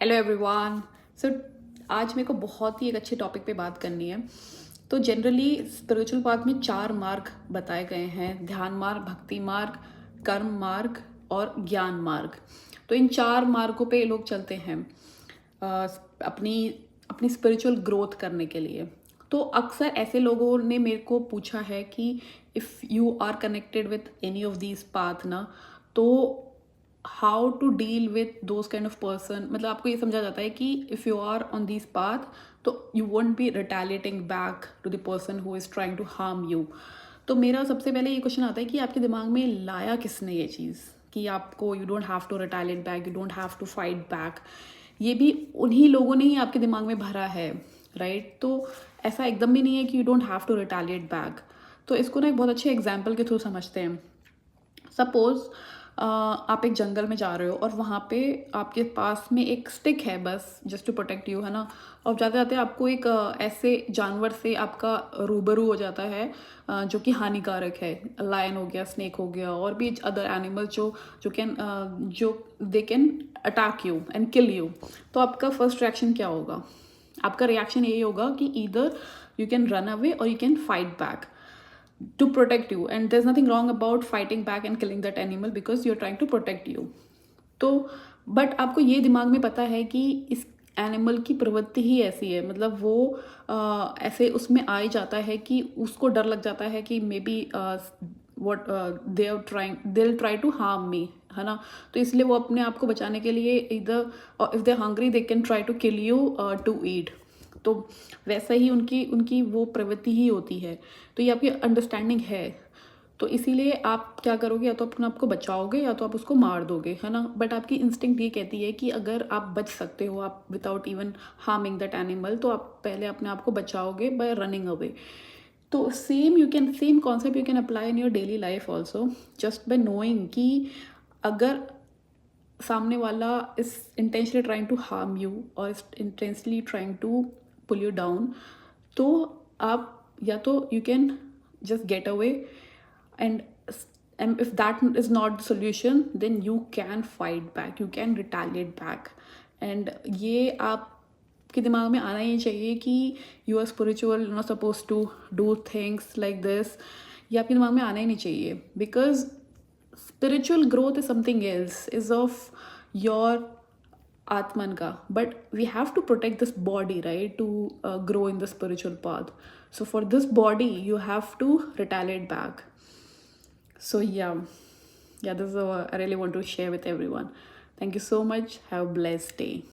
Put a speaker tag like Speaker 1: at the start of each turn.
Speaker 1: Hello everyone. सो आज मेरे को बहुत ही एक अच्छे टॉपिक पे बात करनी है। तो जनरली स्पिरिचुअल पाथ में 4 मार्ग बताए गए हैं: ध्यान मार्ग, भक्ति मार्ग, कर्म मार्ग और ज्ञान मार्ग। तो इन 4 मार्गों पे लोग चलते हैं अपनी अपनी स्पिरिचुअल ग्रोथ करने के लिए। तो अक्सर ऐसे लोगों ने मेरे को पूछा है कि if you are connected with any of these path ना, तो how to deal with those kind of person. मतलब आपको ये समझा जाता है कि if you are on this path तो you won't be retaliating back to the person who is trying to harm you. तो मेरा सबसे पहले ये क्वेश्चन आता है कि आपके दिमाग में लाया किसने ये चीज़ कि आपको you don't have to retaliate back, you don't have to fight back. ये भी उन्हीं लोगों ने ही आपके दिमाग में भरा है, राइट? तो ऐसा एकदम भी नहीं है कि you don't have to retaliate back. तो इसको ना एक बहुत अच्छे एग्जाम्पल के थ्रू समझते हैं। सपोज आप एक जंगल में जा रहे हो और वहाँ पे आपके पास में एक स्टिक है, बस जस्ट टू प्रोटेक्ट यू, है ना। और जाते जाते आपको एक ऐसे जानवर से आपका रूबरू हो जाता है जो कि हानिकारक है। लायन हो गया, स्नेक हो गया, और भी अदर एनिमल जो they can attack you and kill you. तो आपका फर्स्ट रिएक्शन क्या होगा? आपका रिएक्शन यही होगा कि either you can run away और you can fight back to protect you, and there's nothing wrong about fighting back and killing that animal because you're trying to protect you. तो but आपको ये दिमाग में पता है कि इस एनिमल की प्रवृत्ति ही ऐसी है, मतलब वो ऐसे उसमें आ ही जाता है कि उसको डर लग जाता है कि maybe what they are trying they try to harm me, है ना। तो इसलिए वो अपने आप को बचाने के लिए इधर if they hungry they can try to kill you to eat. तो वैसा ही उनकी उनकी वो प्रवृत्ति ही होती है। तो ये आपकी अंडरस्टैंडिंग है। तो इसीलिए आप क्या करोगे, या तो अपने आप को बचाओगे या तो आप उसको मार दोगे, है ना। बट आपकी इंस्टिंक्ट ये कहती है कि अगर आप बच सकते हो, आप without even harming that animal, तो आप पहले अपने आप को बचाओगे बाय रनिंग अवे। तो same concept you can apply in your daily life also, just by knowing कि अगर सामने वाला is intentionally trying to harm you और intentionally trying to pull you down, तो आप या तो you can just get away, and if that is not the solution then you can fight back, you can retaliate back. and ये आपके दिमाग में आना ही चाहिए कि you are spiritual, you're not supposed to do things like this. ये आपके दिमाग में आना ही नहीं चाहिए, because spiritual growth is something else, is of your atman ka, but we have to protect this body, right, to grow in the spiritual path. So for this body you have to retaliate back. So yeah, this is what I really want to share with everyone. Thank you so much. Have a blessed day.